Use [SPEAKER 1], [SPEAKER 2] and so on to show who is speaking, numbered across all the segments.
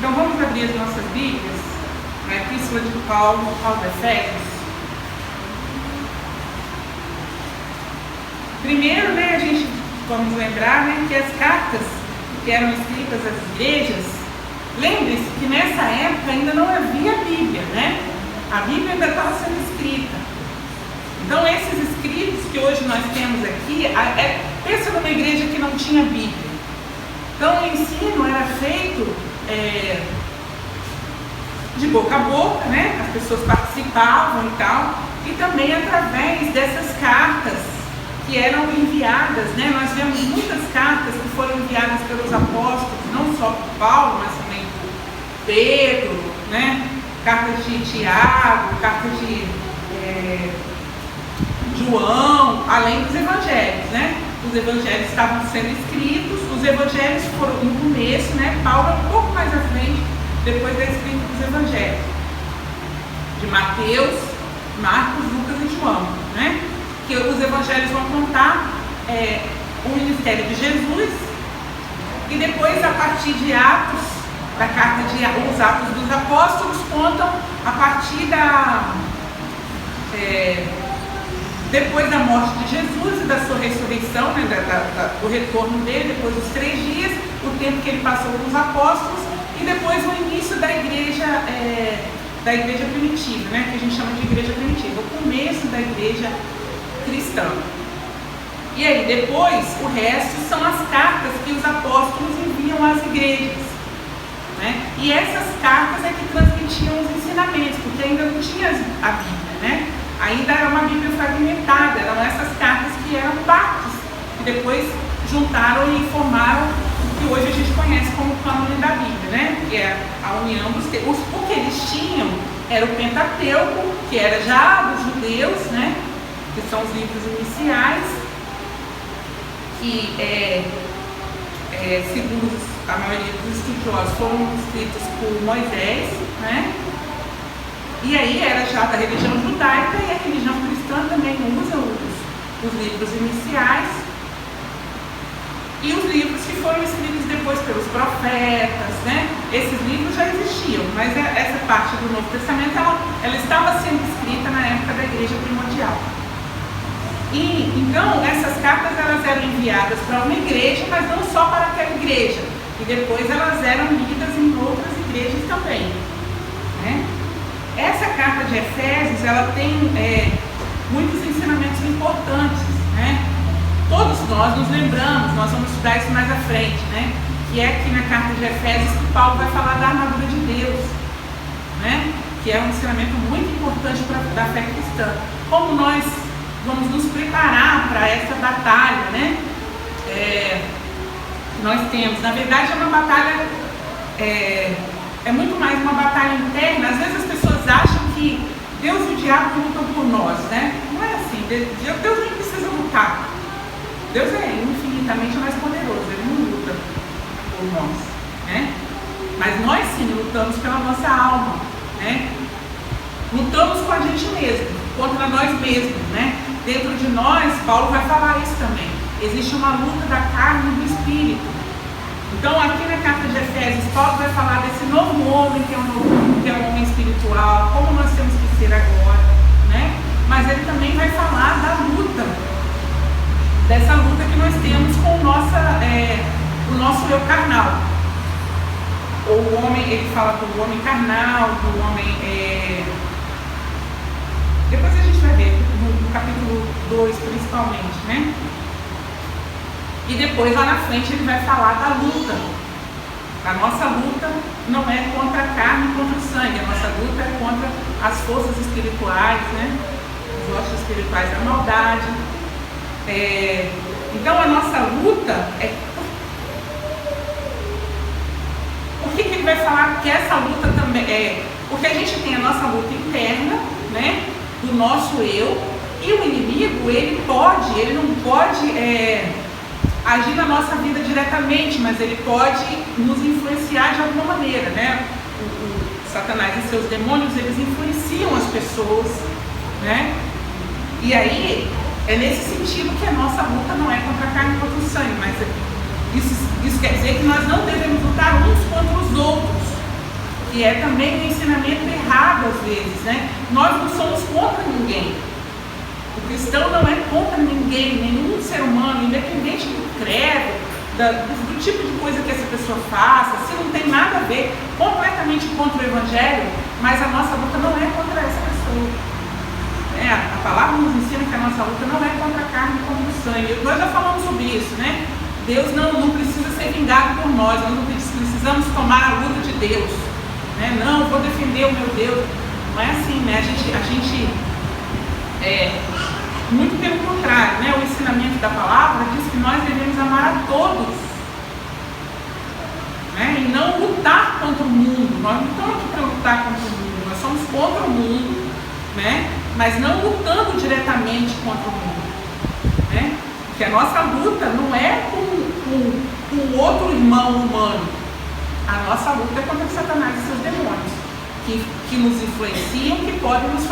[SPEAKER 1] Então vamos abrir as nossas Bíblias na Epístola de Paulo aos Efésios. Primeiro, a gente vamos lembrar que as cartas que eram escritas às igrejas, lembre-se que nessa época ainda não havia Bíblia, A Bíblia ainda estava sendo escrita. Então esses escritos que hoje nós temos aqui, pensa numa igreja que não tinha Bíblia. Então o ensino era feito de boca a boca, As pessoas participavam e tal, e também através dessas cartas que eram enviadas, Nós vemos muitas cartas que foram enviadas pelos apóstolos, não só por Paulo, mas também por Pedro, Cartas de Tiago, cartas de João, além dos evangelhos, Os evangelhos estavam sendo escritos, os evangelhos foram no começo, Paulo um pouco mais à frente, depois da escrita dos evangelhos, de Mateus, Marcos, Lucas e João, Que os evangelhos vão contar o ministério de Jesus, e depois, a partir de Atos, da carta os Atos dos Apóstolos, contam a partir depois da morte de Jesus e da sua ressurreição, do retorno dele, depois dos 3 dias, o tempo que ele passou com os apóstolos, e depois o início da igreja primitiva, que a gente chama de igreja primitiva, o começo da igreja cristã. E aí depois o resto são as cartas que os apóstolos enviam às igrejas, E essas cartas é que transmitiam os ensinamentos, porque ainda não tinha a Bíblia, Ainda era uma Bíblia fragmentada, eram essas cartas que eram partes, que depois juntaram e formaram o que hoje a gente conhece como o cânone da Bíblia, Que é a união dos textos. O que eles tinham era o Pentateuco, que era já dos judeus, que são os livros iniciais, que segundo a maioria dos estudiosos foram escritos por Moisés, E aí era já da religião judaica, e a religião cristã também usa os livros iniciais, e os livros que foram escritos depois pelos profetas, Esses livros já existiam, mas essa parte do Novo Testamento ela estava sendo escrita na época da igreja primordial. E então essas cartas elas eram enviadas para uma igreja, mas não só para aquela igreja, e depois elas eram lidas em outras igrejas também, Essa carta de Efésios, ela tem muitos ensinamentos importantes, Todos nós nos lembramos, nós vamos estudar isso mais à frente, Que é aqui na carta de Efésios que Paulo vai falar da armadura de Deus, Que é um ensinamento muito importante da fé cristã. Como nós vamos nos preparar para essa batalha, Nós temos, na verdade, é uma batalha, é muito mais uma batalha interna. Às vezes as pessoas acham que Deus e o diabo lutam por nós, Não é assim, Deus nem precisa lutar. Deus é infinitamente mais poderoso, Ele não luta por nós, Mas nós sim lutamos pela nossa alma, Lutamos com a gente mesmo, contra nós mesmos, Dentro de nós, Paulo vai falar isso também. Existe uma luta da carne e do espírito. Então, aqui na carta de Efésios, Paulo vai falar desse novo homem que é um homem espiritual, como nós temos que ser agora, Mas ele também vai falar da luta, dessa luta que nós temos com o nosso eu carnal. Ou o homem, ele fala do homem carnal, do homem... Depois a gente vai ver, no capítulo 2 principalmente, E depois lá na frente ele vai falar da luta. A nossa luta não é contra a carne e contra o sangue, a nossa luta é contra as forças espirituais, Os ossos espirituais da maldade. Então a nossa luta é... Por que ele vai falar que essa luta também é... Porque a gente tem a nossa luta interna, do nosso eu, e o inimigo, ele não pode agir na nossa vida diretamente, mas ele pode nos influenciar de alguma maneira, O Satanás e seus demônios, eles influenciam as pessoas, E aí, é nesse sentido que a nossa luta não é contra a carne e contra o sangue, mas isso quer dizer que nós não devemos lutar uns contra os outros, que é também um ensinamento errado às vezes, né? Nós não somos contra ninguém. O cristão não é contra ninguém, nenhum ser humano, independente do credo, do tipo de coisa que essa pessoa faça, se não tem nada a ver completamente contra o Evangelho, mas a nossa luta não é contra essa pessoa. A palavra nos ensina que a nossa luta não é contra a carne e contra o sangue. Nós já falamos sobre isso, né? Deus não precisa ser vingado por nós não precisamos tomar a luta de Deus. Né? Não, vou defender o meu Deus. Não é assim, né? A gente muito pelo contrário, né? O ensinamento da palavra diz que nós devemos amar a todos, né? E não lutar contra o mundo. Nós não estamos aqui para lutar contra o mundo, nós somos contra o mundo, né? Mas não lutando diretamente contra o mundo, né? Porque a nossa luta não é com outro irmão humano, a nossa luta é contra Satanás e seus demônios, que nos influenciam, que podem nos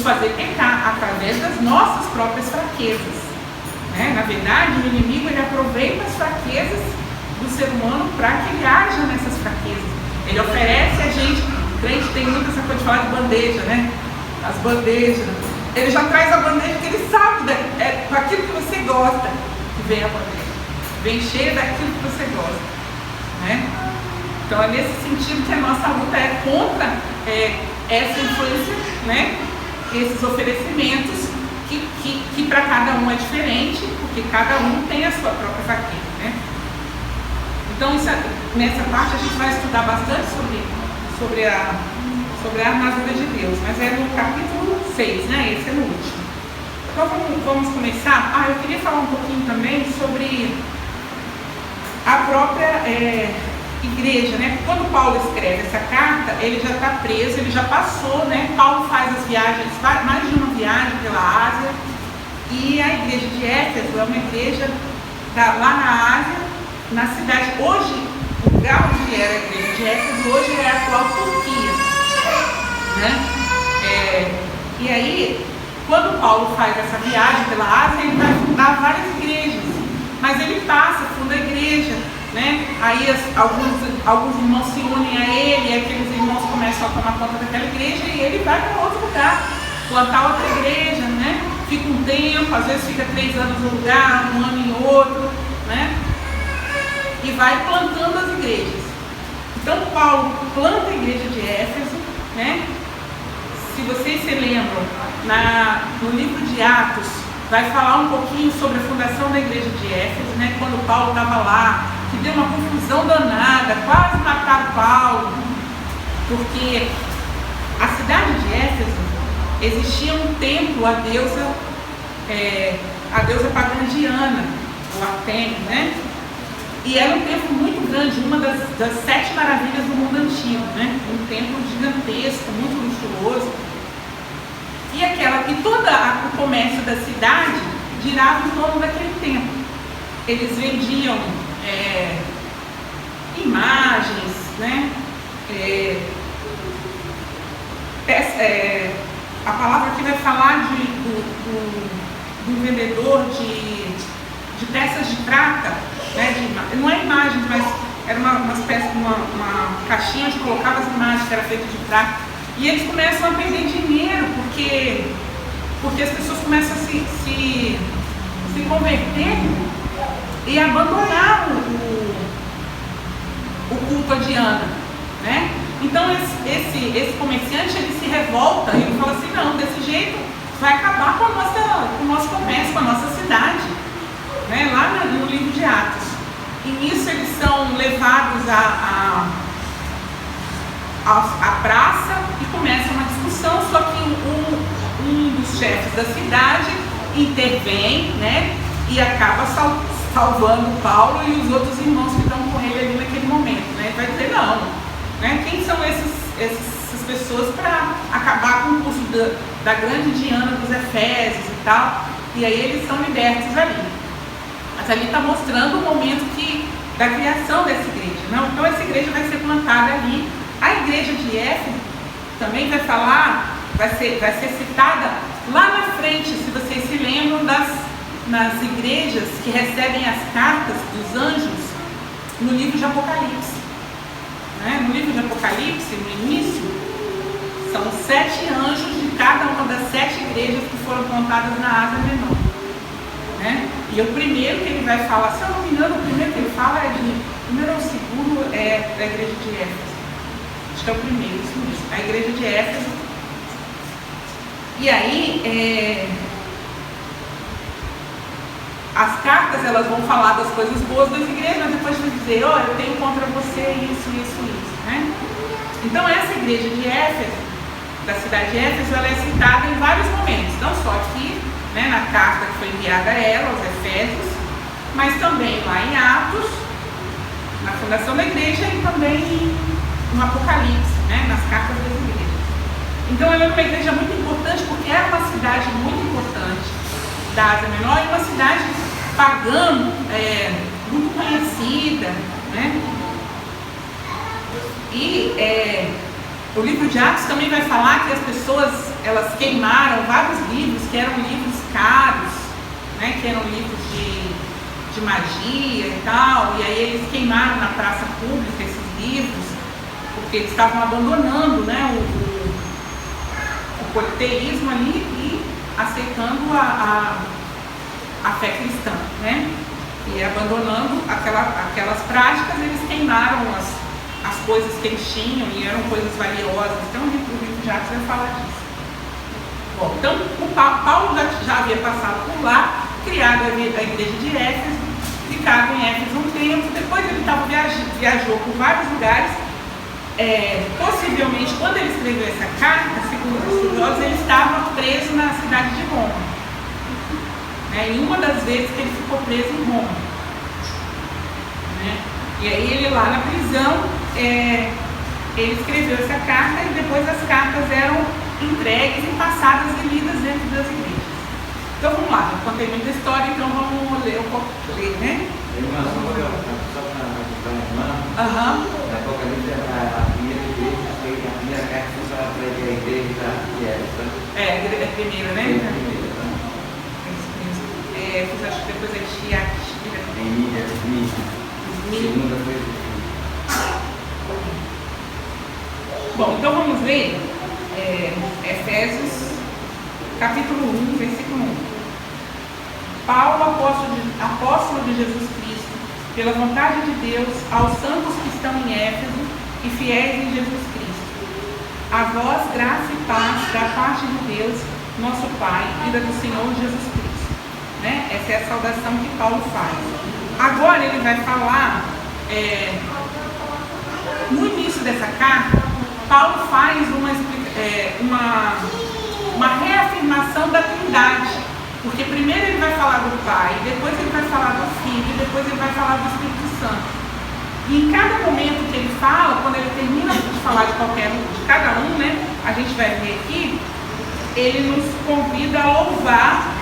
[SPEAKER 1] fazer pecar através das nossas próprias fraquezas, né? Na verdade, o inimigo ele aproveita as fraquezas do ser humano para que ele haja nessas fraquezas. Ele oferece a gente, o crente tem muito essa coisa de falar de bandeja, né? As bandejas, ele já traz a bandeja que ele sabe, com aquilo que você gosta, que vem a bandeja, vem cheia daquilo que você gosta, né? Então é nesse sentido que a nossa luta é contra essa influência, né? Esses oferecimentos que para cada um é diferente, porque cada um tem a sua própria fraqueza, né? Então nessa parte a gente vai estudar bastante sobre a armadura de Deus, mas é no capítulo 6, né? Esse é no último. Então vamos começar. Eu queria falar um pouquinho também sobre a própria igreja, né? Quando Paulo escreve essa carta, ele já está preso, ele já passou, né? Paulo faz as viagens, mais de uma viagem pela Ásia, e a igreja de Éfeso é uma igreja lá na Ásia, na cidade, hoje, o lugar onde era a igreja de Éfeso, hoje é a atual Turquia, né? E aí, quando Paulo faz essa viagem pela Ásia, ele vai fundar várias igrejas, mas ele funda a igreja, né? Aí alguns irmãos se unem a ele, e aqueles irmãos começam a tomar conta daquela igreja, e ele vai para outro lugar, plantar outra igreja, né? Fica um tempo, às vezes fica 3 anos num lugar, 1 ano em outro, né? E vai plantando as igrejas. Então Paulo planta a igreja de Éfeso, né? Se vocês se lembram, no livro de Atos, vai falar um pouquinho sobre a fundação da igreja de Éfeso, né? Quando Paulo estava lá, que deu uma confusão danada, quase mataram Paulo, porque a cidade de Éfeso existia um templo à deusa pagã Diana, o Artemis, né? E era um templo muito grande, uma das 7 maravilhas do mundo antigo, né? Um templo gigantesco, muito luxuoso. E todo o comércio da cidade girava em torno daquele templo. Eles vendiam imagens, né? A palavra aqui vai falar de um vendedor de peças de prata, né? Não é imagens, mas era uma caixinha onde colocava as imagens que era feita de prata. E eles começam a perder dinheiro, porque as pessoas começam a se converter e abandonar o culto a Diana, né? Então esse comerciante ele se revolta e ele fala assim, não, desse jeito vai acabar com o nosso comércio, com a nossa cidade, né? Lá no livro de Atos. E nisso eles são levados à praça e começa uma discussão, só que um dos chefes da cidade intervém, né? E acaba salvando Paulo e os outros irmãos que estão com ele ali naquele momento, né? Ele vai dizer, não, né? Quem são essas pessoas para acabar com o curso da grande Diana dos Efésios e tal? E aí eles são libertos ali. Mas ali está mostrando o momento da criação dessa igreja, não? Então essa igreja vai ser plantada ali. A igreja de Éfeso também vai ser citada lá na frente, se vocês se lembram nas igrejas que recebem as cartas dos anjos no livro de Apocalipse. né? No livro de Apocalipse, no início, são 7 anjos de cada uma das 7 igrejas que foram contadas na Ásia Menor, né? E o primeiro que ele vai falar, se eu não me engano, o primeiro que ele fala é o primeiro ou o segundo é da igreja de Éfeso. Acho que é o primeiro, isso mesmo, a igreja de Éfeso. E aí, as cartas elas vão falar das coisas boas das igrejas, mas depois vai dizer, ó, eu tenho contra você isso, né? Então essa igreja de Éfeso, da cidade de Éfeso, ela é citada em vários momentos, não só aqui, né, na carta que foi enviada a ela, aos Efésios, mas também lá em Atos, na fundação da igreja, e também no Apocalipse, né, nas cartas das igrejas. Então ela é uma igreja muito importante, porque era uma cidade muito importante da Ásia Menor, e uma cidade pagã, muito conhecida, né? E o livro de Atos também vai falar que as pessoas, elas queimaram vários livros que eram livros caros, né? Que eram livros de magia e tal, e aí eles queimaram na praça pública esses livros, porque eles estavam abandonando, né, o politeísmo ali e aceitando a fé cristã, né? E abandonando aquelas práticas, eles queimaram as coisas que eles tinham, e eram coisas valiosas. Então o livro de Atos vai falar disso. Bom, então o Paulo já havia passado por lá, criado a igreja de Éfeso, ficado em Éfeso um tempo, depois ele viajou por vários lugares. Possivelmente, quando ele escreveu essa carta, segundo os estudiosos, ele estava preso na cidade de Roma. Em uma das vezes que ele ficou preso em Roma, né? E aí ele lá na prisão, ele escreveu essa carta, e depois as cartas eram entregues e passadas e lidas dentro das igrejas. Então vamos lá, eu contei muita história, então vamos ler um pouco, né?
[SPEAKER 2] Só para ajudar a irmã, na Apocalipse a primeira igreja, a primeira carta foi para a igreja de Éfeso.
[SPEAKER 1] É a primeira, né? Acho que depois é
[SPEAKER 2] segunda foi.
[SPEAKER 1] Bom, então vamos ler Efésios capítulo 1, versículo 1. Paulo, apóstolo de Jesus Cristo, pela vontade de Deus, aos santos que estão em Éfeso e fiéis em Jesus Cristo. A vós, graça e paz da parte de Deus, nosso Pai, e da do Senhor Jesus Cristo. Né? Essa é a saudação que Paulo faz. Agora ele vai falar, no início dessa carta, Paulo faz uma reafirmação da Trindade, porque primeiro ele vai falar do Pai, depois ele vai falar do Filho, e depois ele vai falar do Espírito Santo. E em cada momento que ele fala, quando ele termina de falar de cada um, né, a gente vai ver aqui, ele nos convida a louvar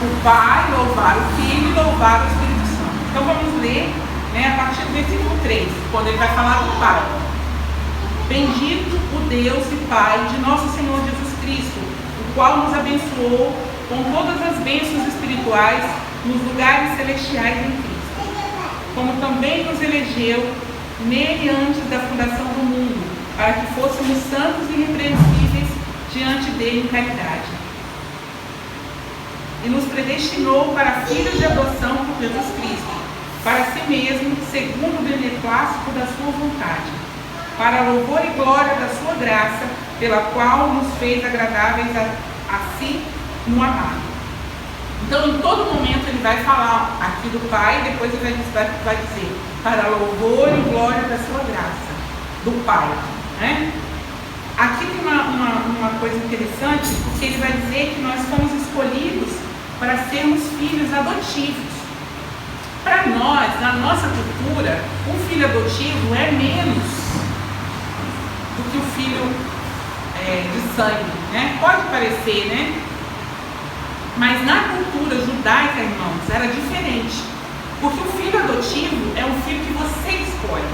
[SPEAKER 1] o Pai, louvar o Filho e louvar o Espírito Santo. Então vamos ler, né, a partir do versículo 3, quando ele vai falar do Pai. Bendito o Deus e Pai de nosso Senhor Jesus Cristo, o qual nos abençoou com todas as bênçãos espirituais nos lugares celestiais em Cristo, como também nos elegeu nele antes da fundação do mundo, para que fôssemos santos e irrepreensíveis diante dele em caridade. E nos predestinou para filhos de adoção por Jesus Cristo, para si mesmo, segundo o beneplácito da sua vontade, para louvor e glória da sua graça, pela qual nos fez agradáveis a si no amado. Então, em todo momento, ele vai falar aqui do Pai, e depois ele vai dizer, para louvor e glória da sua graça, do Pai, né? Aqui tem uma coisa interessante, porque ele vai dizer que nós fomos escolhidos para sermos filhos adotivos. Para nós, na nossa cultura, um filho adotivo é menos do que o filho de sangue, né? Pode parecer, né? Mas na cultura judaica, irmãos, era diferente. Porque o filho adotivo é um filho que você escolhe.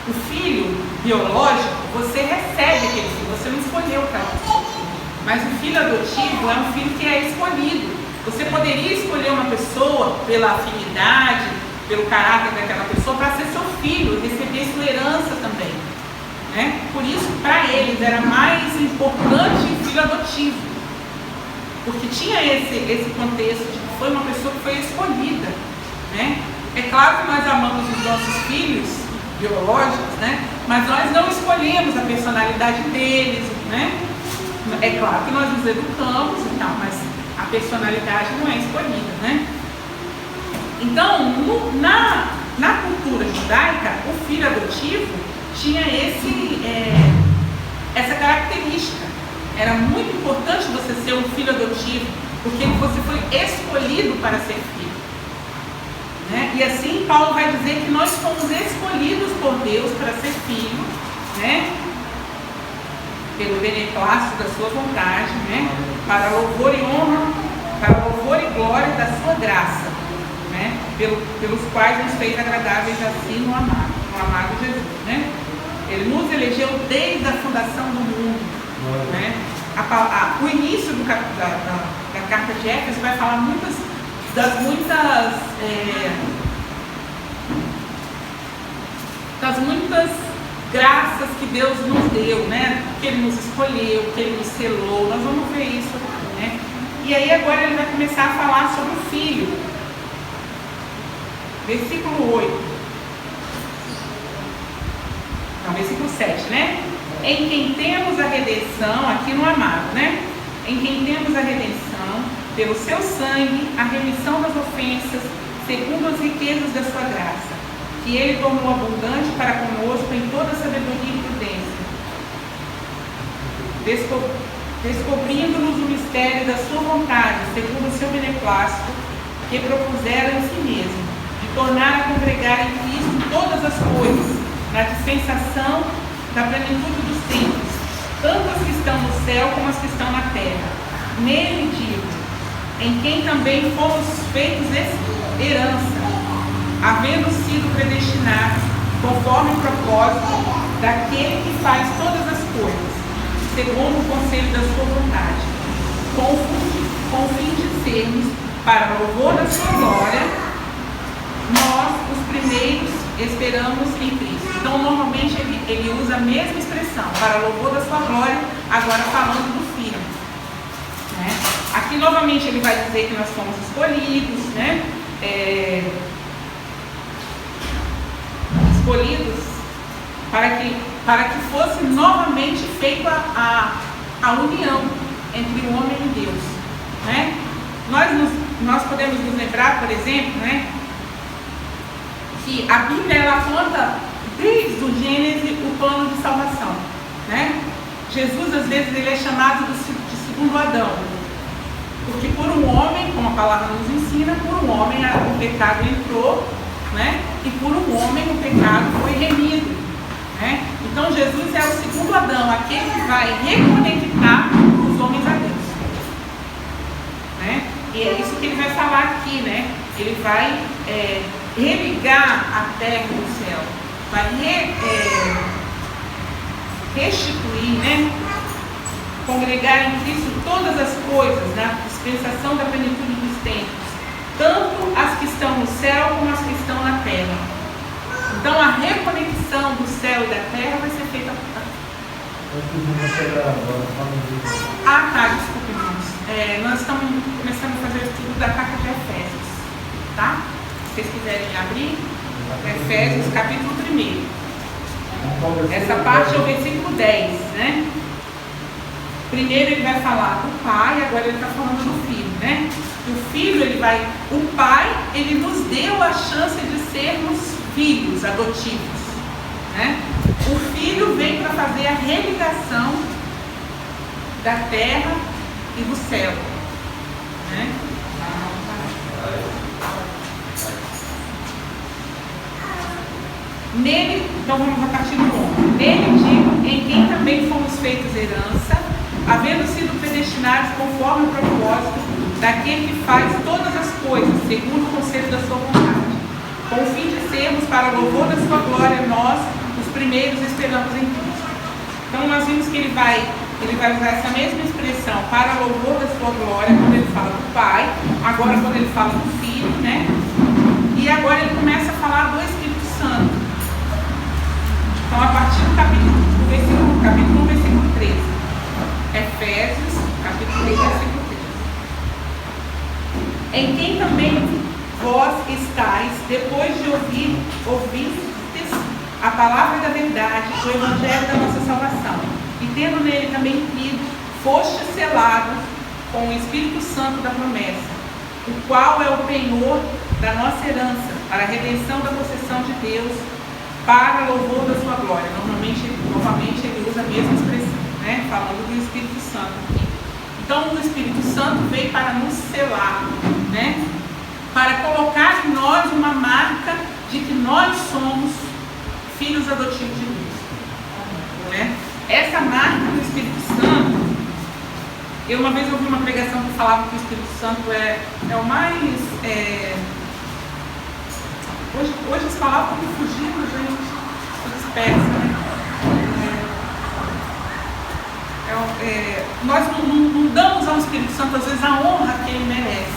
[SPEAKER 1] O filho biológico, você recebe aquele filho, você não escolheu para isso. Mas o filho adotivo é um filho que é escolhido. Você poderia escolher uma pessoa pela afinidade, pelo caráter daquela pessoa, expulsou para ser seu filho, receber sua herança também. Né? Por isso, para eles, era mais importante o filho adotivo, porque tinha esse contexto de que foi uma pessoa que foi escolhida. Né? É claro que nós amamos os nossos filhos biológicos, né? Mas nós não escolhemos a personalidade deles. Né? É claro que nós nos educamos e tal, mas a personalidade não é escolhida. Né? Então, na cultura judaica, o filho adotivo tinha essa característica. Era muito importante você ser um filho adotivo, porque você foi escolhido para ser filho. Né? E assim Paulo vai dizer que nós fomos escolhidos por Deus para ser filho, né? Pelo beneplácito da sua vontade, né? Para louvor e honra, para louvor e glória da sua graça, né? Pelos quais nos fez agradáveis assim no amado Jesus. Né? Ele nos elegeu desde a fundação do mundo. Né? O início da carta de Éfeso vai falar das muitas graças que Deus nos deu, né? Que Ele nos escolheu, que Ele nos selou. Nós vamos ver isso aqui, né? E aí agora ele vai começar a falar sobre o Filho. Versículo 8. Não, versículo 7, né? Em quem temos a redenção, aqui no amado, né? Em quem temos a redenção, pelo seu sangue, a remissão das ofensas, segundo as riquezas da sua graça, que Ele tornou abundante para conosco em toda sabedoria e prudência, descobrindo-nos o mistério da sua vontade, segundo o seu beneplácito, que propusera em si mesmo, de tornar a congregar em Cristo todas as coisas, na dispensação da plenitude dos tempos, tanto as que estão no céu como as que estão na terra. Nele digo, em quem também fomos feitos herança, havendo sido predestinados, conforme o propósito daquele que faz todas as coisas, segundo o conselho da sua vontade, com o fim de sermos, para louvor da sua glória, nós, os primeiros, esperamos em Cristo. Então, normalmente, ele usa a mesma expressão, para louvor da sua glória, agora falando do Filho. Né? Aqui, novamente, ele vai dizer que nós fomos escolhidos, né? Escolhidos para que fosse novamente feita a união entre o homem e Deus. Né? Nós podemos nos lembrar, por exemplo, né, que a Bíblia ela conta desde o Gênesis o plano de salvação. Né? Jesus, às vezes, ele é chamado de segundo Adão, porque por um homem, como a palavra nos ensina, por um homem o pecado entrou, né? E por um homem o pecado foi remido. Né? Então Jesus é o segundo Adão, aquele que vai reconectar os homens a Deus. Né? E é isso que ele vai falar aqui, né? Ele vai religar a terra e o céu, vai restituir, né? Congregar em Cristo todas as coisas, na dispensação da plenitude dos tempos, tanto as que estão no céu como as que estão na terra. Então a reconexão do céu e da terra vai ser feita por cá. Desculpe, irmãos. Nós estamos começando a fazer o estudo da carta de Efésios, tá? Se vocês quiserem abrir, Efésios capítulo 1. Essa parte é o versículo 10, né? Primeiro ele vai falar do pai, agora ele está falando do filho, né? O filho, o pai, ele nos deu a chance de sermos filhos adotivos, né? O filho vem para fazer a religação da terra e do céu, né? Nele, então vamos a partir do 1. Nele digo, em quem também fomos feitos herança, havendo sido predestinados conforme o propósito daquele que faz todas as coisas, segundo o conselho da sua vontade, com o fim de sermos, para o louvor da sua glória, nós, os primeiros, esperamos em Cristo. Então nós vimos que ele vai usar essa mesma expressão, para o louvor da sua glória, quando ele fala do Pai, agora quando ele fala do Filho, né? E agora ele começa a falar do Espírito Santo. depois de ouvir a palavra da verdade, o evangelho da nossa salvação, e tendo nele também crido, foste selados com o Espírito Santo da promessa, o qual é o penhor da nossa herança, para a redenção da possessão de Deus, para louvor da sua glória. Novamente ele usa a mesma expressão, né? Falando do Espírito Santo aqui. Então o Espírito Santo veio para nos selar, né? Para colocar em nós uma marca de que nós somos filhos adotivos de Deus, né? Essa marca do Espírito Santo, eu uma vez ouvi uma pregação que falava que o Espírito Santo é o mais... Hoje as palavras estão fugindo, gente, tudo dispersa, né? Nós não damos ao Espírito Santo, às vezes, a honra que ele merece,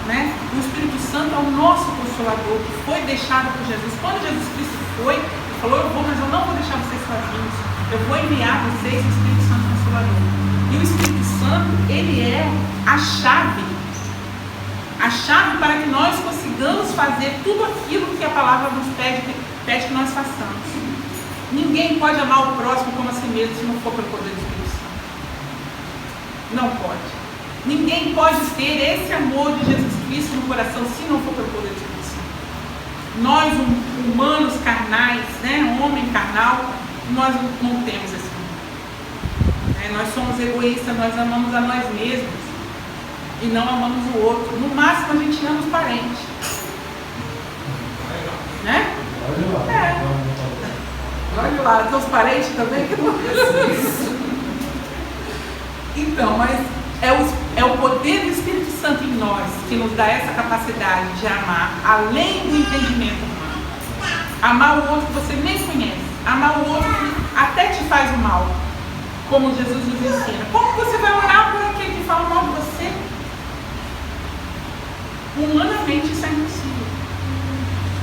[SPEAKER 1] né? O Espírito Santo é o nosso Consolador, que foi deixado por Jesus. Quando Jesus Cristo foi, ele falou: eu vou, mas eu não vou deixar vocês sozinhos, eu vou enviar vocês o Espírito Santo Consolador. E o Espírito Santo, ele é a chave para que nós consigamos fazer tudo aquilo que a palavra nos pede que nós façamos. Ninguém pode amar o próximo como a si mesmo se não for pelo poder do Espírito Santo. Não pode. Ninguém pode ter esse amor de Jesus Cristo no coração se não for pelo poder do Espírito Santo. Nós, humanos carnais, né, homem carnal, nós não temos esse amor. Nós somos egoístas, nós amamos a nós mesmos e não amamos o outro. No máximo a gente ama os parentes, né? Olha lá, tem os parentes também que não isso. Então, mas é o poder do Espírito Santo em nós que nos dá essa capacidade de amar além do entendimento humano. Amar o outro que você nem conhece, amar o outro que até te faz o mal, como Jesus nos ensina. Como você vai orar por aquele que fala mal de você? Humanamente isso é impossível,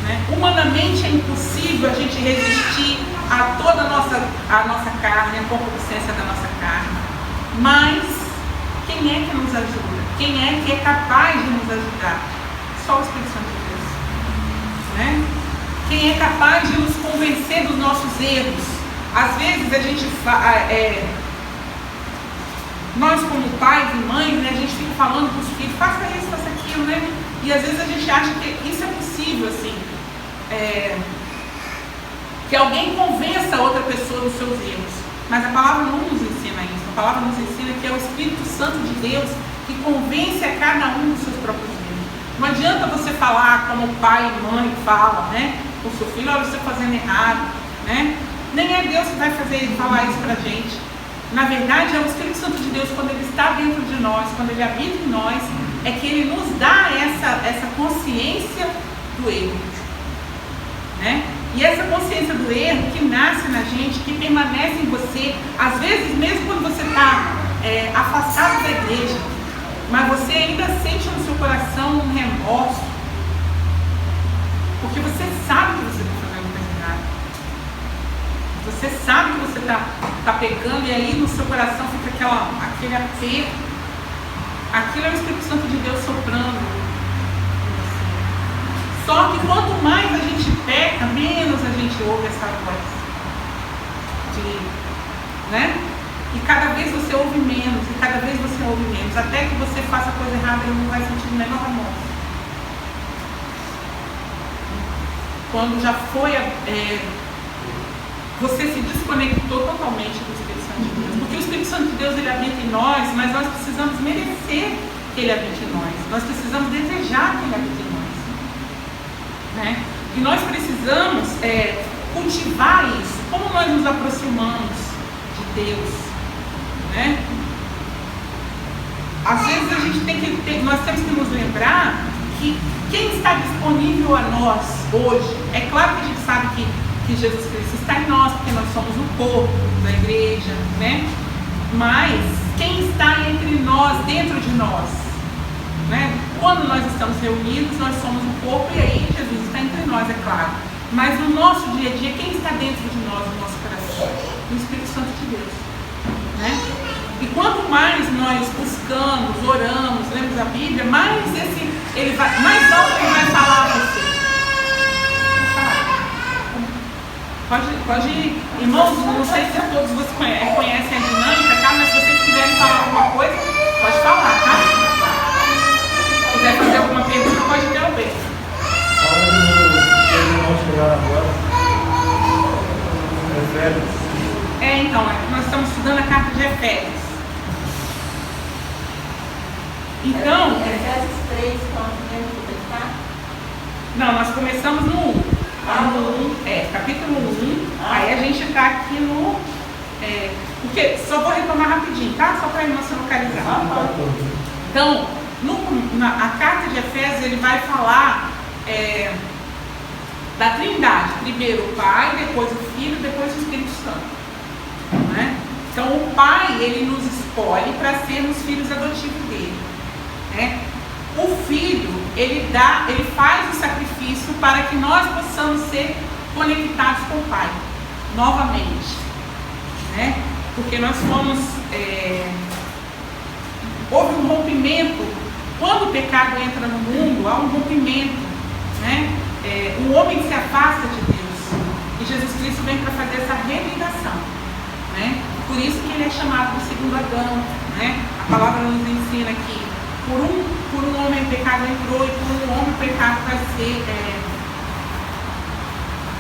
[SPEAKER 1] né? Humanamente é impossível a gente resistir a toda a nossa carne, a concupiscência da nossa carne. Mas quem é que nos ajuda? Quem é que é capaz de nos ajudar? Só o Espírito Santo de Deus, né? Quem é capaz de nos convencer dos nossos erros? Às vezes a gente nós como pais e mães, né, a gente fica falando para os filhos: faça isso, faça aquilo, né? E às vezes a gente acha que isso é possível, assim, que alguém convença a outra pessoa dos seus erros. Mas a palavra não nos ensina isso. A palavra nos ensina que é o Espírito Santo de Deus que convence a cada um dos seus próprios erros. Não adianta você falar como o pai e mãe fala, né, com o seu filho: olha, você está fazendo errado, né? Nem é Deus que vai falar isso para a gente. Na verdade, é o Espírito Santo de Deus, quando ele está dentro de nós, quando ele habita em nós, é que ele nos dá essa consciência do erro, né? E essa consciência do erro que nasce na gente, que permanece em você, às vezes mesmo quando você está afastado da igreja, mas você ainda sente no seu coração um remorso, porque você sabe que você está fazendo coisa errada. Você sabe que você está pecando, e aí no seu coração fica aquele aperto. Aquilo é o Espírito Santo de Deus soprando em você. Só que quanto mais a gente peca, menos a gente ouve essa voz, né? E cada vez você ouve menos, e cada vez você ouve menos, até que você faça a coisa errada e não vai sentir o menor remorso. Quando já foi você se desconectou totalmente do Espírito Santo de Deus. Porque o Espírito Santo de Deus, ele habita em nós, mas nós precisamos merecer que ele habite em nós. Nós precisamos desejar que ele habite em nós, né? E nós precisamos cultivar isso. Como nós nos aproximamos de Deus, né? Às vezes a gente nós temos que nos lembrar que quem está disponível a nós hoje, é claro que a gente sabe que Jesus Cristo está em nós, porque nós somos o corpo da igreja, né? Mas quem está entre nós, dentro de nós, né? Quando nós estamos reunidos, nós somos o corpo, e aí Jesus está entre nós, é claro. Mas no nosso dia a dia, quem está dentro de nós, no nosso coração? O Espírito Santo de Deus, né? E quanto mais nós buscamos, oramos, lemos a Bíblia, mais alto ele vai falar a você. pode ir. Irmãos, não sei se todos vocês conhecem a dinâmica, tá? Mas se vocês quiserem falar alguma coisa, pode falar, tá? Se quiser fazer alguma pergunta, pode interromper.
[SPEAKER 3] Fala de novo, que eles vão chegar agora. Efésios.
[SPEAKER 1] Então, nós estamos estudando a carta de Efésios. Então,
[SPEAKER 4] Efésios 3, tá?
[SPEAKER 1] Não, nós começamos no 1. Capítulo 1. Aí a gente está aqui no. Porque só vou retomar rapidinho, tá? Só para a irmã se localizar. Então, a carta de Efésios, ele vai falar da Trindade. Primeiro o Pai, depois o Filho, depois o Espírito Santo. Né? Então, o Pai, ele nos escolhe para sermos filhos adotivos dele. Né? O Filho, ele faz o sacrifício para que nós possamos ser conectados com o Pai, novamente. Né? Porque nós fomos... houve um rompimento. Quando o pecado entra no mundo, há um rompimento. Né? O homem se afasta de Deus. E Jesus Cristo vem para fazer essa religação. Né? Por isso que ele é chamado de segundo Adão. Né? A palavra nos ensina que por um homem o pecado entrou e por um homem o pecado vai ser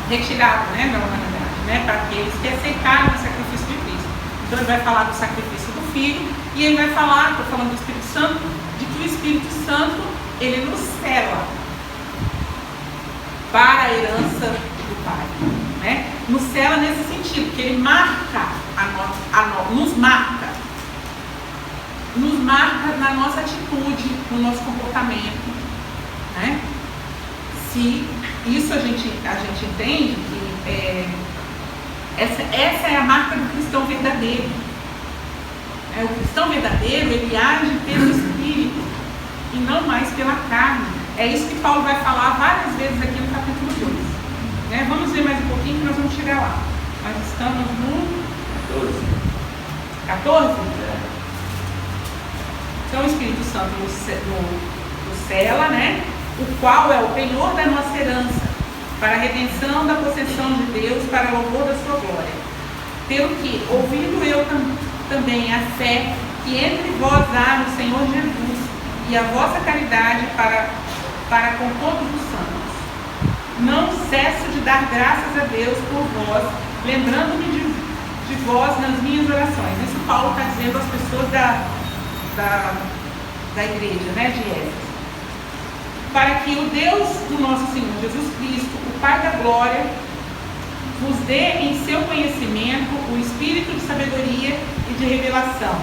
[SPEAKER 1] retirado, né, da humanidade, né, para aqueles que aceitaram o sacrifício de Cristo. Então ele vai falar do sacrifício do Filho e ele vai falar, estou falando do Espírito Santo, de que o Espírito Santo, ele nos sela para a herança do Pai. Né? Nos sela nesse sentido, que ele marca nos marca na nossa atitude, no nosso comportamento. Né? Se isso a gente entende que essa é a marca do cristão verdadeiro. O cristão verdadeiro, ele age pelo Espírito e não mais pela carne. É isso que Paulo vai falar várias vezes aqui no capítulo 2. Né? Vamos ver mais um pouquinho que nós vamos chegar lá. Nós estamos no 14? Então o Espírito Santo nos sela, né? O qual é o penhor da nossa herança, para a redenção da possessão de Deus, para o louvor da sua glória. Pelo que, ouvindo eu também a fé que entre vós há no Senhor Jesus, e a vossa caridade para com todos os santos, não cesso de dar graças a Deus por vós, lembrando-me de vós nas minhas orações. Isso Paulo está dizendo às pessoas da igreja, né, de Éfeso. Para que o Deus do nosso Senhor Jesus Cristo, o Pai da glória, vos dê em seu conhecimento o espírito de sabedoria e de revelação,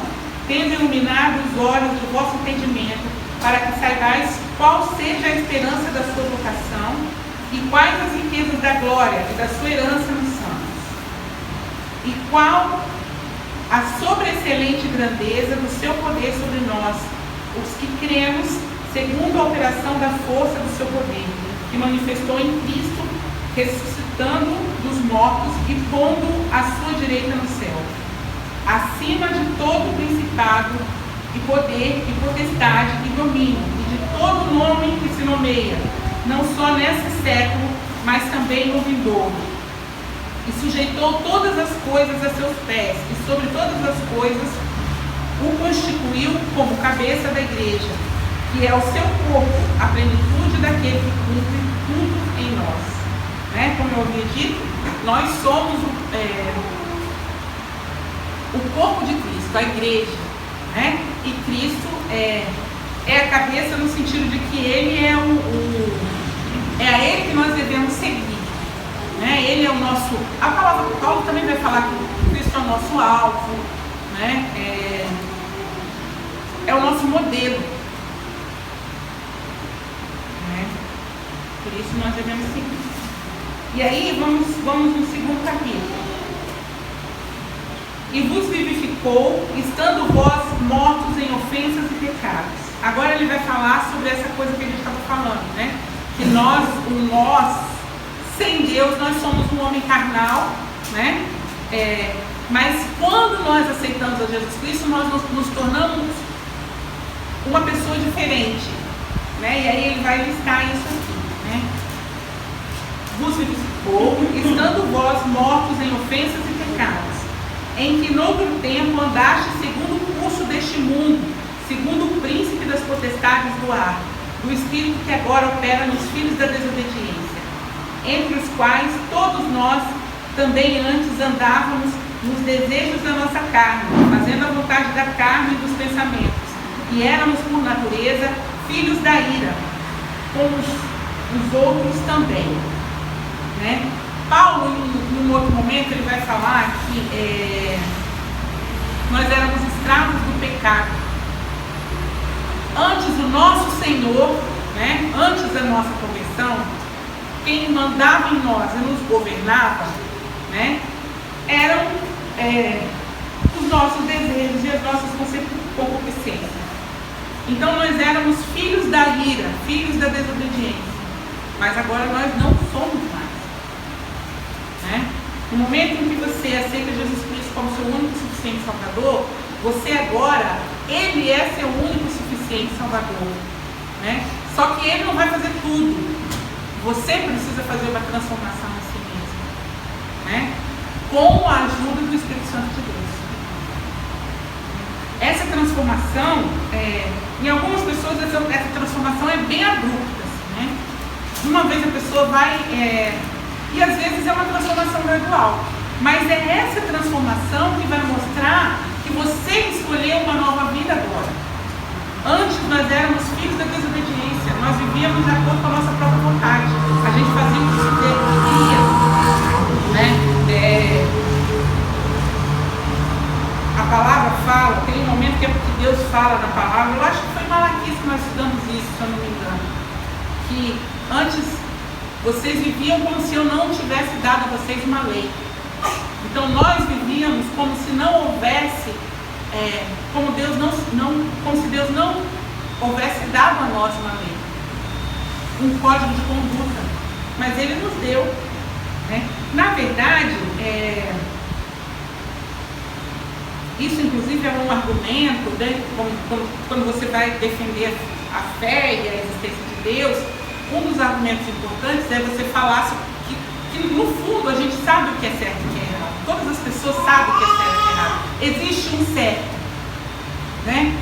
[SPEAKER 1] tendo iluminado os olhos do vosso entendimento, para que saibais qual seja a esperança da sua vocação e quais as riquezas da glória e da sua herança nos santos, e qual a sobreexcelente grandeza do seu poder sobre nós, os que cremos, segundo a operação da força do seu poder, que manifestou em Cristo, ressuscitando dos mortos e pondo à sua direita no céu, acima de todo principado e poder e potestade e domínio, e de todo nome que se nomeia, não só nesse século, mas também no vindouro. E sujeitou todas as coisas a seus pés, e sobre todas as coisas o constituiu como cabeça da igreja, que é o seu corpo, a plenitude daquele que cumpre tudo em nós. Né? Como eu havia dito, nós somos o corpo de Cristo, a igreja. Né? E Cristo é a cabeça no sentido de que Ele é a Ele que nós devemos seguir. Né? Ele é o nosso... A palavra de Paulo também vai falar que Cristo é o nosso alvo. Né? É o nosso modelo. Por isso nós devemos seguir. E aí vamos no segundo capítulo. E vos vivificou, estando vós mortos em ofensas e pecados. Agora ele vai falar sobre essa coisa que a gente estava falando, né? Que nós, sem Deus, nós somos um homem carnal, né? Mas quando nós aceitamos a Jesus Cristo, nós nos tornamos uma pessoa diferente, né? E aí ele vai listar isso aqui. Né? Vos vivificou. Ou, estando vós mortos em ofensas e pecados, em que noutro tempo andaste segundo o curso deste mundo, segundo o príncipe das potestades do ar, do espírito que agora opera nos filhos da desobediência, entre os quais todos nós também antes andávamos nos desejos da nossa carne, fazendo a vontade da carne e dos pensamentos, e éramos por natureza filhos da ira, como os outros também, né? Paulo, em um outro momento, ele vai falar que nós éramos escravos do pecado. Antes o nosso Senhor, né, antes da nossa conversão, quem mandava em nós e nos governava, né, eram os nossos desejos e as nossas concupiscências. Então nós éramos filhos da ira, filhos da desobediência. Mas agora nós não somos mais. Né? No momento em que você aceita Jesus Cristo como seu único e suficiente Salvador, você agora, Ele é seu único e suficiente Salvador. Né? Só que Ele não vai fazer tudo. Você precisa fazer uma transformação em si mesmo. Né? Com a ajuda do Espírito Santo de Deus. Essa transformação, em algumas pessoas, essa transformação é bem abrupta. Assim, né? De uma vez a pessoa vai, e às vezes é uma transformação gradual, mas é essa transformação que vai mostrar que você escolheu uma nova vida agora. Antes nós éramos filhos da desobediência, nós vivíamos de acordo com a nossa própria vontade, a gente fazia o que queria, né? A palavra fala, tem um momento que Deus fala na palavra, eu acho que foi em Malaquias que nós estudamos isso, se eu não me engano, que antes vocês viviam como se eu não tivesse dado a vocês uma lei. Então nós vivíamos como se não houvesse, como se Deus não houvesse dado a nós uma lei, um código de conduta, mas Ele nos deu. Né? Na verdade, isso inclusive é um argumento, né? Quando você vai defender a fé e a existência de Deus, um dos argumentos importantes é você falar que no fundo a gente sabe o que é certo e o que é errado. Todas as pessoas sabem o que é certo e o que é errado. Existe um certo. Né?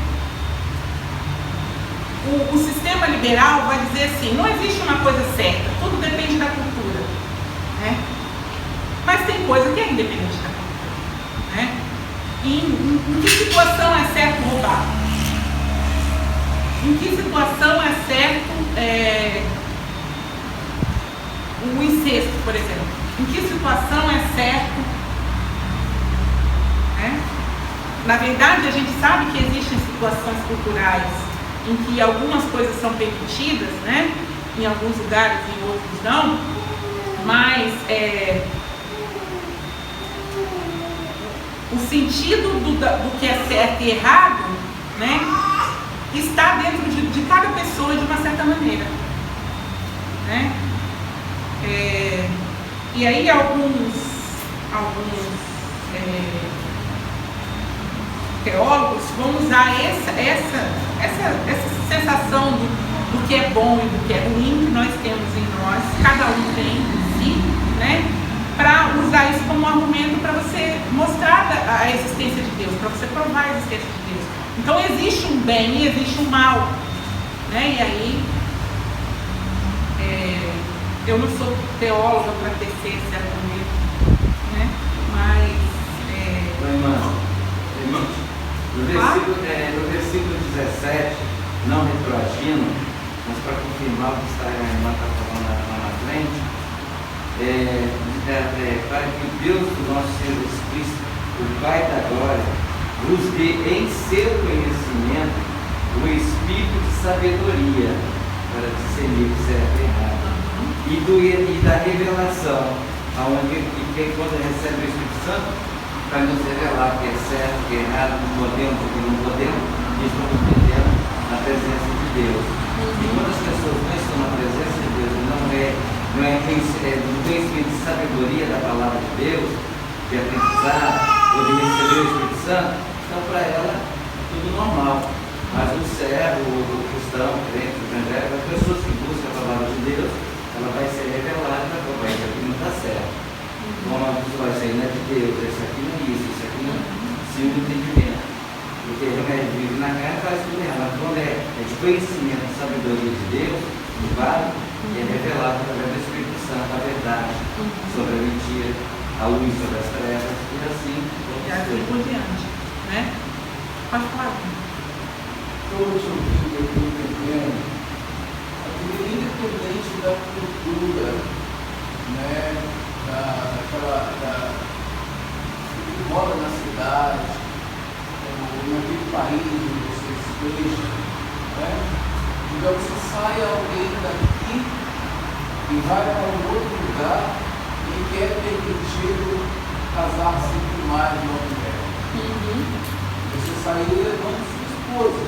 [SPEAKER 1] O sistema liberal vai dizer assim, não existe uma coisa certa, tudo depende da cultura. Né? Mas tem coisa que é independente da cultura. Né? Em que situação é certo roubar? Em que situação é certo o incesto, por exemplo? Em que situação é certo? Né? Na verdade, a gente sabe que existem situações culturais em que algumas coisas são permitidas, né? Em alguns lugares, em outros não, mas o sentido do que é certo e errado, né, está dentro de cada pessoa de uma certa maneira. Né? E aí alguns teólogos vão usar essa sensação do que é bom e do que é ruim que nós temos em nós, cada um tem em si, né? Para usar isso como um argumento para você mostrar a existência de Deus, para você provar a existência de Deus. Então existe um bem e existe um mal. Né? E aí, eu não sou teóloga para tecer esse argumento, né? Mas...
[SPEAKER 2] no versículo 17, não retroagindo, mas para confirmar o que a irmã está falando lá na frente, para que o Deus do nosso Senhor Jesus Cristo, o Pai da Glória, vos dê em seu conhecimento o espírito de sabedoria para discernir o que certo e errado, e da revelação, que quando recebe o Espírito Santo, para nos revelar o que é certo, o que é errado, o que podemos, o que não podemos, e estamos entendendo na presença de Deus. E quando as pessoas não estão na presença de Deus, não tem espírito de sabedoria da palavra de Deus, de aprendizado, ou de receber o Espírito Santo, então para ela é tudo normal. Mas o servo, o cristão, o crente, o evangélico, as pessoas que buscam a palavra de Deus, ela vai ser revelada, vai ver que não está segundo entendimento. Porque remédio vive na carne faz tudo errado. Mas quando é de conhecimento e sabedoria de Deus, o vale, é revelado através do Espírito Santo a verdade sobre a mentira, a luz sobre as trevas, e assim
[SPEAKER 1] por diante, né? Pode falar.
[SPEAKER 3] Todos os que eu estou entendendo, independente da cultura, né, que mora na cidade, ou naquele país onde você esteja, né? Digamos que sai alguém daqui e vai para um outro lugar e quer permitido casar-se com mais de uma mulher. Você saiu levando sua esposa.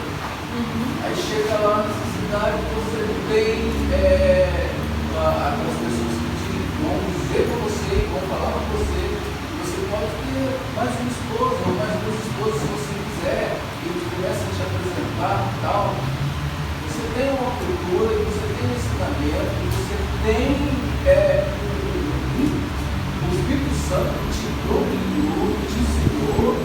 [SPEAKER 3] Aí chega lá nessa cidade, você tem aquelas pessoas que vão dizer para você, vão falar para você, você pode ter mais uma esposa ou mais duas esposas se você quiser, e eles começam a te apresentar e tal. Você tem uma cultura, você tem um ensinamento, você tem o Espírito Santo que te dominou, que te ensinou.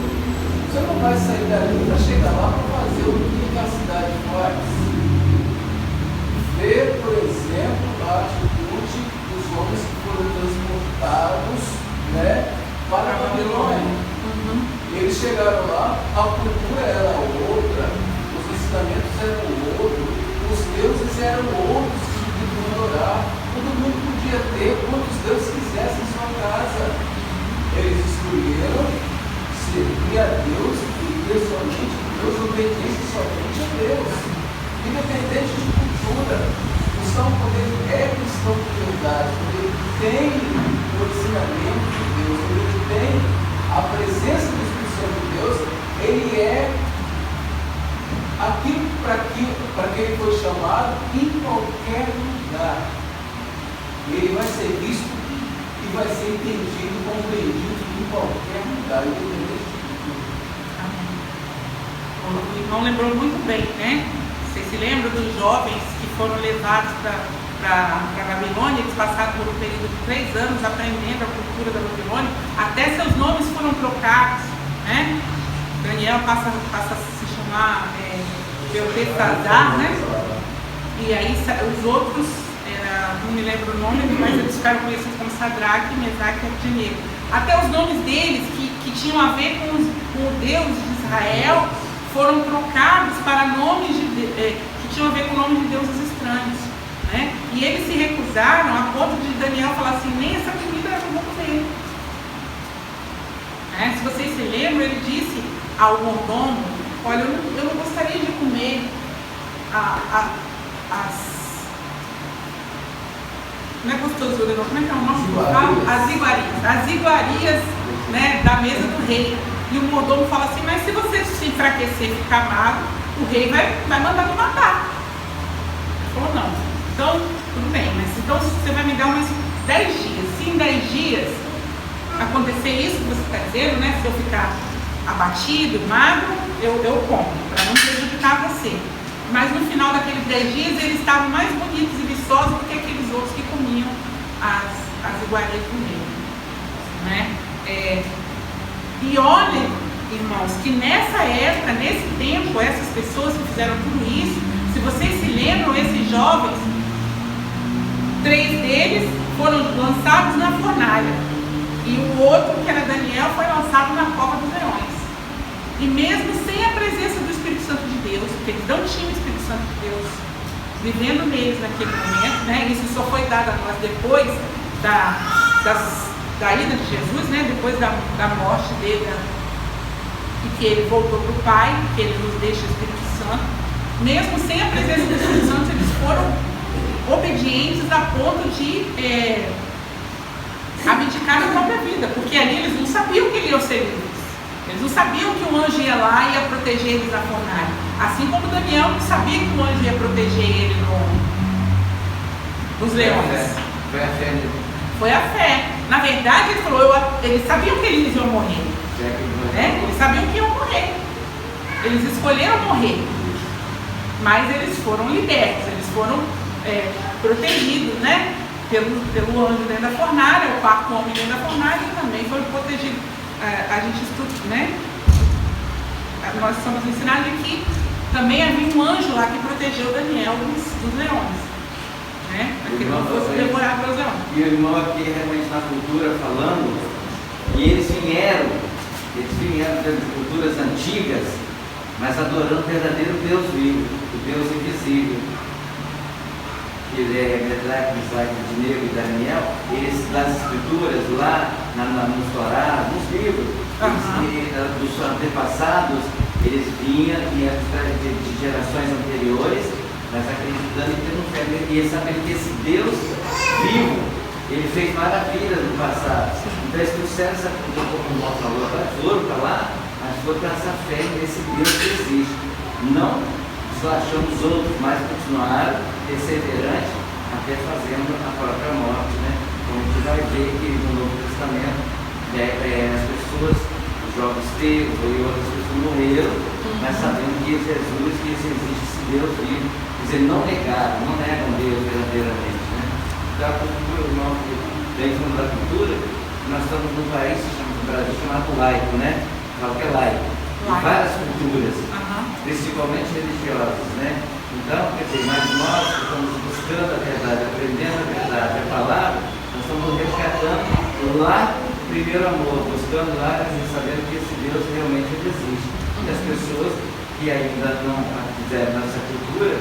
[SPEAKER 3] Você não vai sair dali para chegar lá para fazer o que a cidade faz. Ver, por exemplo, a atitude dos homens que foram transportados, né, para a Babilônia. Eles chegaram lá, a cultura era outra, os ensinamentos eram outros, os deuses eram outros que deviam adorar. Todo mundo podia ter quantos deuses quisesse em sua casa. Eles escolheram servir a Deus e viver somente a Deus, obediência somente a Deus, independente de cultura. O cristão, quando ele é cristão de verdade, quando ele tem o ensinamento de Deus, quando ele tem a presença do Espírito Santo de Deus, ele é aquilo para que ele foi chamado em qualquer lugar. Ele vai ser visto e vai ser entendido, compreendido em qualquer lugar, independente de tudo.
[SPEAKER 1] O irmão lembrou muito bem, né? Vocês se lembram dos jovens que foram levados para a Babilônia? Eles passaram por um período de 3 anos aprendendo a cultura da Babilônia, até seus nomes foram trocados, né? Daniel passa a se chamar Beltesazar, né? E aí os outros, não me lembro o nome, mas eles ficaram conhecidos como Sadraque, Mesaque e Abednego. Até os nomes deles, que tinham a ver com o Deus de Israel, foram trocados para nomes que tinham a ver com nomes de deuses estranhos, né? E eles se recusaram a ponto de Daniel falar assim: nem essa comida eu vou comer. Se vocês se lembram, ele disse ao mordomo: olha, eu não gostaria de comer não é gostosura, não. Como é que é o nome? As iguarias, né, da mesa do rei. E o mordomo fala assim: mas se você se enfraquecer e ficar magro, o rei vai mandar me matar. Ele falou: não. Então, tudo bem, mas então você vai me dar mais 10 dias. Se em 10 dias acontecer isso que você está dizendo, né, se eu ficar abatido, magro, eu como, para não prejudicar você. Mas no final daqueles 10 dias eles estavam mais bonitos e viçosos do que aqueles outros que comiam as iguarias do rei, né? E olhem, irmãos, que nessa época, nesse tempo, essas pessoas que fizeram tudo isso, se vocês se lembram, esses jovens, 3 deles foram lançados na fornalha e o outro, que era Daniel, foi lançado na cova dos leões. E mesmo sem a presença do Espírito Santo de Deus, porque eles não tinham o Espírito Santo de Deus vivendo neles naquele momento, né? Isso só foi dado a nós depois da ida de Jesus, né? Depois da morte dele, e que ele voltou para o Pai, que ele nos deixa o Espírito Santo. Mesmo sem a presença do Espírito Santo, eles foram obedientes a ponto de abdicar da própria vida, porque ali eles não sabiam que iriam ser livres. Eles não sabiam que o anjo ia lá e ia proteger eles da fornalha. Assim como Daniel não sabia que o anjo ia proteger ele dos leões.
[SPEAKER 2] Foi a fé dele.
[SPEAKER 1] Foi a fé. Na verdade, ele falou, eles sabiam que eles iam morrer. Né? Eles sabiam que iam morrer. Eles escolheram morrer. Mas eles foram libertos, eles foram protegidos, né? Pelo anjo dentro da fornalha, o 4º homem dentro da fornalha, e também foram protegidos. A gente estuda, né? nós somos ensinados que também havia um anjo lá que protegeu Daniel dos leões, né? Para que ele não fosse devorado pelos leões.
[SPEAKER 2] E o irmão aqui realmente na cultura falando, e eles vieram de culturas antigas, mas adorando o verdadeiro Deus vivo, o Deus invisível. Ele é Medraque, Isaac, Abednego e Daniel, eles das escrituras lá nos Torá, nos livros, dos antepassados, eles vinham de gerações anteriores, mas acreditando que não foi, e sabendo que esse Deus vivo, ele fez maravilhas no passado. Então eles trouxeram essa foram para lá, mas foram com essa fé nesse Deus que existe. Não deslachando os outros, mas continuaram perseverantes até fazendo a própria morte, né? Como a gente vai ver que no Novo Testamento as pessoas, os jovens Estevão e outras pessoas morreram, mas sabendo que Jesus, que existe esse Deus vivo, quer dizer, não negam Deus verdadeiramente, né? Então a cultura, o nome dentro da cultura, nós estamos num país no Brasil chamado laico, né? Fala que é laico. Em várias culturas, principalmente religiosas, né? Então, quer dizer, mas nós que estamos buscando a verdade, aprendendo a verdade, a palavra, nós estamos resgatando lá o primeiro amor, buscando lá, sabendo que esse Deus realmente existe. E as pessoas que ainda não fizeram nossa cultura,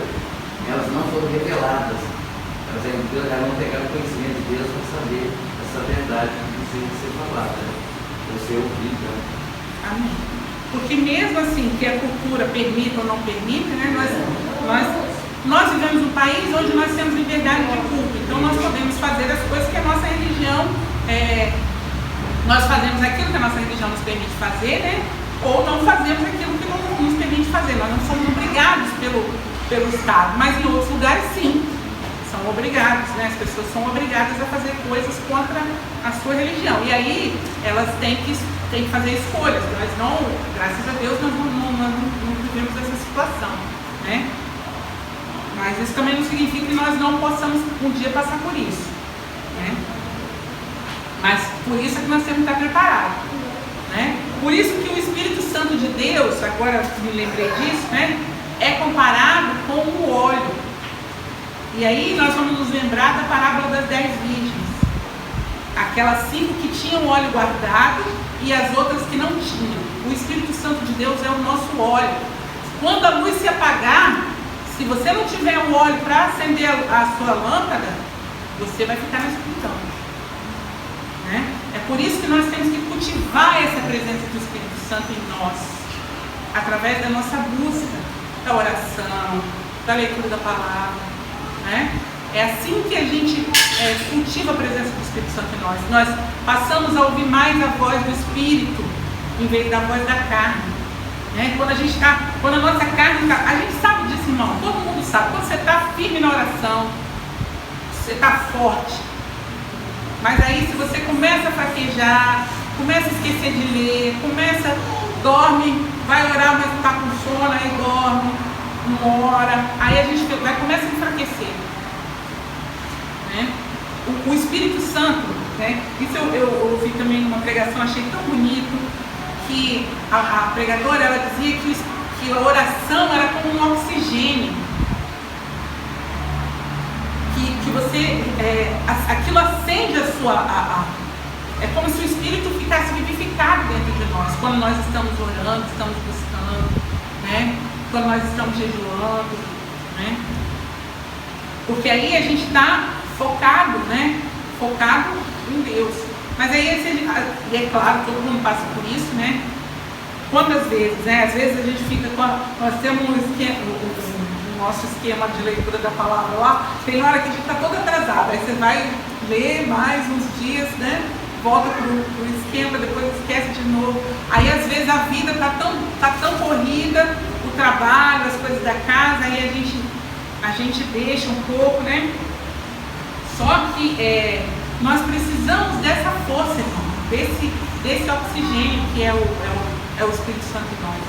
[SPEAKER 2] elas não foram reveladas. Elas não pegaram conhecimento de Deus para saber essa verdade que precisa ser falada, ser ouvida.
[SPEAKER 1] Amém. Porque mesmo assim, que a cultura permita ou não permita, né, nós vivemos num país onde nós temos liberdade de culto. Então nós podemos fazer as coisas que a nossa religião, nós fazemos aquilo que a nossa religião nos permite fazer, né, ou não fazemos aquilo que não nos permite fazer. Nós não somos obrigados pelo Estado, mas em outros lugares sim. São obrigados, né? As pessoas são obrigadas a fazer coisas contra a sua religião. E aí elas têm que fazer escolhas. Nós não, graças a Deus, nós não vivemos essa situação, né? Mas isso também não significa que nós não possamos um dia passar por isso, né? Mas por isso é que nós temos que estar preparados, né? Por isso que o Espírito Santo de Deus, agora me lembrei disso, né? É comparado com o óleo. E aí nós vamos nos lembrar da parábola das 10 virgens. Aquelas 5 que tinham óleo guardado e as outras que não tinham. O Espírito Santo de Deus é o nosso óleo. Quando a luz se apagar, se você não tiver o óleo para acender a sua lâmpada, você vai ficar na escuridão, né? É por isso que nós temos que cultivar essa presença do Espírito Santo em nós, através da nossa busca, da oração, da leitura da palavra, né? É assim que a gente cultiva a presença do Espírito Santo em nós. Nós passamos a ouvir mais a voz do Espírito em vez da voz da carne, né? Quando a nossa carne está, a gente sabe disso, irmão, todo mundo sabe. Quando você está firme na oração, você está forte. Mas aí se você começa a fraquejar, começa a esquecer de ler, dorme, vai orar, mas está com sono, aí dorme, não ora, aí a gente começa a enfraquecer, né? O Espírito Santo, né? Isso eu ouvi também numa pregação, achei tão bonito, que a pregadora, ela dizia que a oração era como um oxigênio, que você, aquilo acende a sua, é como se o Espírito ficasse vivificado dentro de nós, quando nós estamos orando, estamos buscando, né? Quando nós estamos jejuando, né? Porque aí a gente está focado, né? Focado em Deus. Mas aí, e é claro, todo mundo passa por isso, né? Quantas vezes, né? Às vezes a gente fica nós temos o nosso esquema de leitura da palavra lá, tem hora que a gente está todo atrasado, aí você vai ler mais uns dias, né? Volta para o esquema, depois esquece de novo. Aí às vezes a vida está tão corrida, o trabalho, as coisas da casa, aí a gente deixa um pouco, né? Só que nós precisamos dessa força, irmão, desse oxigênio que é o Espírito Santo em nós,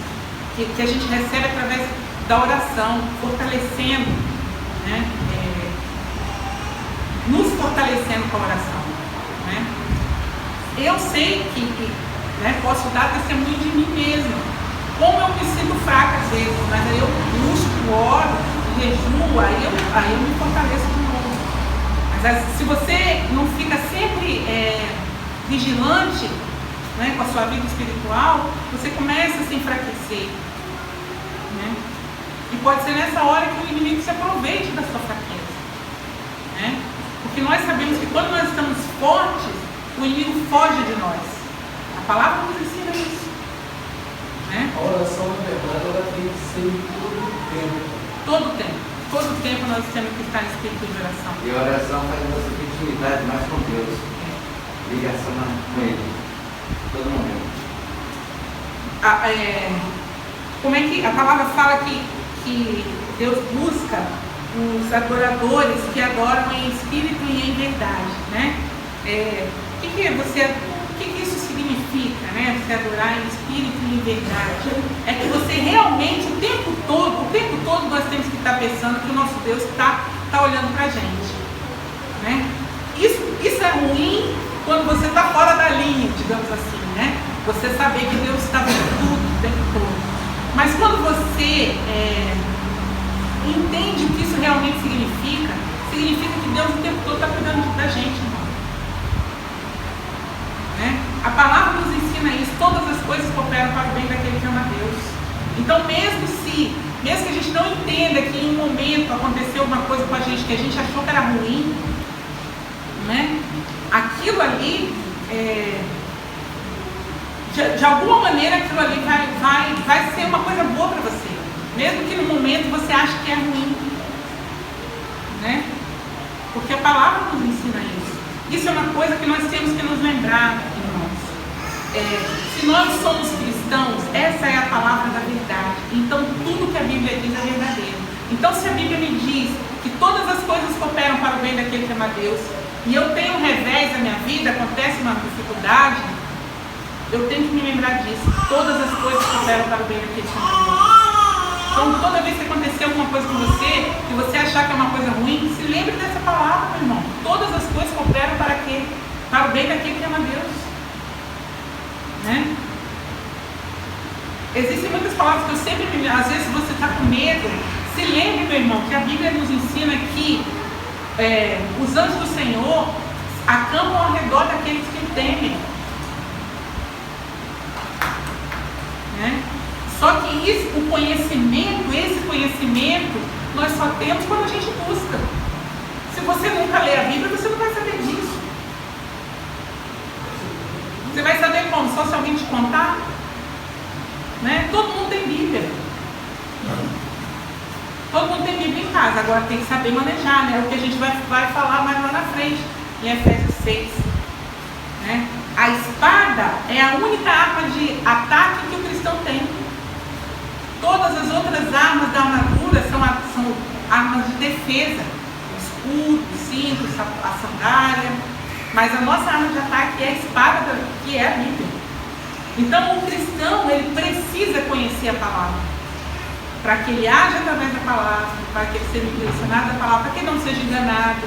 [SPEAKER 1] que a gente recebe através da oração, fortalecendo, né? Nos fortalecendo com a oração, né? Eu sei que né, posso dar testemunho de mim mesma. Como eu me sinto fraca às vezes, mas aí eu busco, oro, jejuo, aí eu me fortaleço de novo. Mas se você não fica sempre vigilante, né, com a sua vida espiritual, você começa a se enfraquecer, né? E pode ser nessa hora que o inimigo se aproveite da sua fraqueza, né? Porque nós sabemos que quando nós estamos fortes, o inimigo foge de nós. A palavra nos ensina isso, né?
[SPEAKER 3] A oração, na verdade, ela tem que ser todo o tempo.
[SPEAKER 1] Todo o tempo. Todo o tempo nós temos que estar em espírito de oração.
[SPEAKER 2] E a oração faz você ter intimidade mais com Deus. Ligação com Ele. Todo momento.
[SPEAKER 1] Como é que a palavra fala que Deus busca os adoradores que adoram em espírito e em verdade, né? O que isso significa, né? Você adorar em espírito e em verdade? É que você realmente, o tempo todo nós temos que estar pensando que o nosso Deus está olhando para a gente, né? Isso é ruim quando você está fora da linha, digamos assim, né? Você saber que Deus está vendo tudo o tempo todo. Mas quando você entende o que isso realmente significa que Deus o tempo todo está cuidando da gente, irmão. Né? A palavra nos ensina isso, todas as coisas cooperam para o bem daquele que ama Deus. Então, mesmo que a gente não entenda que em um momento aconteceu uma coisa com a gente que a gente achou que era ruim, né? Aquilo ali, de alguma maneira, aquilo ali vai ser uma coisa boa para você, mesmo que no momento você ache que é ruim, né? Porque a palavra nos ensina isso. Isso é uma coisa que nós temos que nos lembrar, irmãos. Se nós somos cristãos, essa é a palavra da verdade. Então, tudo que a Bíblia diz é verdadeiro. Então, se a Bíblia me diz que todas as coisas cooperam para o bem daquele que ama Deus, e eu tenho um revés na minha vida, acontece uma dificuldade, eu tenho que me lembrar disso. Todas as coisas cooperam para o bem daquele que ama Deus. Então, toda vez que acontecer alguma coisa com você, que você achar que é uma coisa ruim, se lembre dessa palavra, meu irmão. Todas as coisas cooperam para o bem daquele que ama Deus. Né? Existem muitas palavras que eu sempre me lembro. Às vezes você está com medo, se lembre, meu irmão, que a Bíblia nos ensina que os anjos do Senhor acampam ao redor daqueles que o temem. Né? Só que esse conhecimento, nós só temos quando a gente busca. Se você nunca lê a Bíblia, você não vai saber disso. Você vai saber como? Só se alguém te contar? Né? Todo mundo tem Bíblia. Todo mundo tem Bíblia em casa. Agora tem que saber manejar, né? O que a gente vai falar mais lá na frente, em Efésios 6. Né? A espada é a única arma de ataque que o cristão tem. Todas as outras armas da armadura são armas de defesa. O escudo, o cinto, a sandália. Mas a nossa arma de ataque é a espada, que é a Bíblia. Então o cristão, ele precisa conhecer a palavra. Para que ele age através da palavra, para que ele seja direcionado da palavra, para que ele não seja enganado.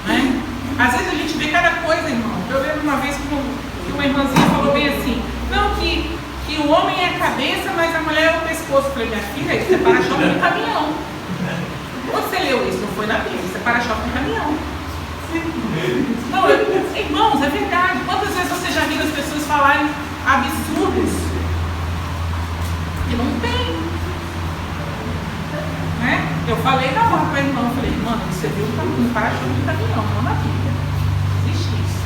[SPEAKER 1] Né? Às vezes a gente vê cada coisa, irmão. Eu lembro uma vez que uma irmãzinha falou bem assim, não, que o homem é a cabeça, mas a mulher é o pescoço. Eu falei, minha filha, isso é para-choque de caminhão. Você leu isso, não foi na Bíblia, isso é para-choque de caminhão. Não, irmãos, é verdade. Quantas vezes você já viu as pessoas falarem absurdos que não tem? Né? Eu falei na hora para a irmã, eu falei, mano, você viu um para-choque de caminhão, não na Bíblia. Existe isso.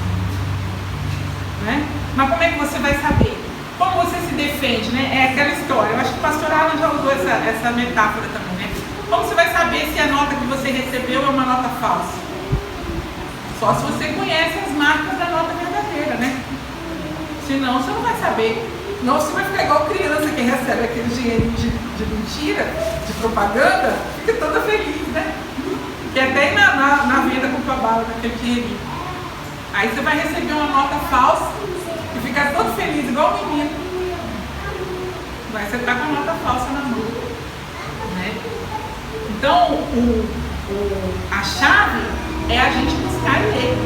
[SPEAKER 1] Né? Mas como é que você vai saber? Como você se defende, né? É aquela história. Eu acho que o pastor Alan já usou essa metáfora também, né? Como você vai saber se a nota que você recebeu é uma nota falsa? Só se você conhece as marcas da nota verdadeira, né? Senão você não vai saber. Não, você vai ficar igual criança que recebe aquele dinheirinho de mentira, de propaganda, fica toda feliz, né? Que até na venda compra bala daquele dinheirinho. Aí você vai receber uma nota falsa e ficar todo feliz, igual o menino. Mas você está com a nota falsa na mão. Né? Então, a chave é a gente buscar e ler.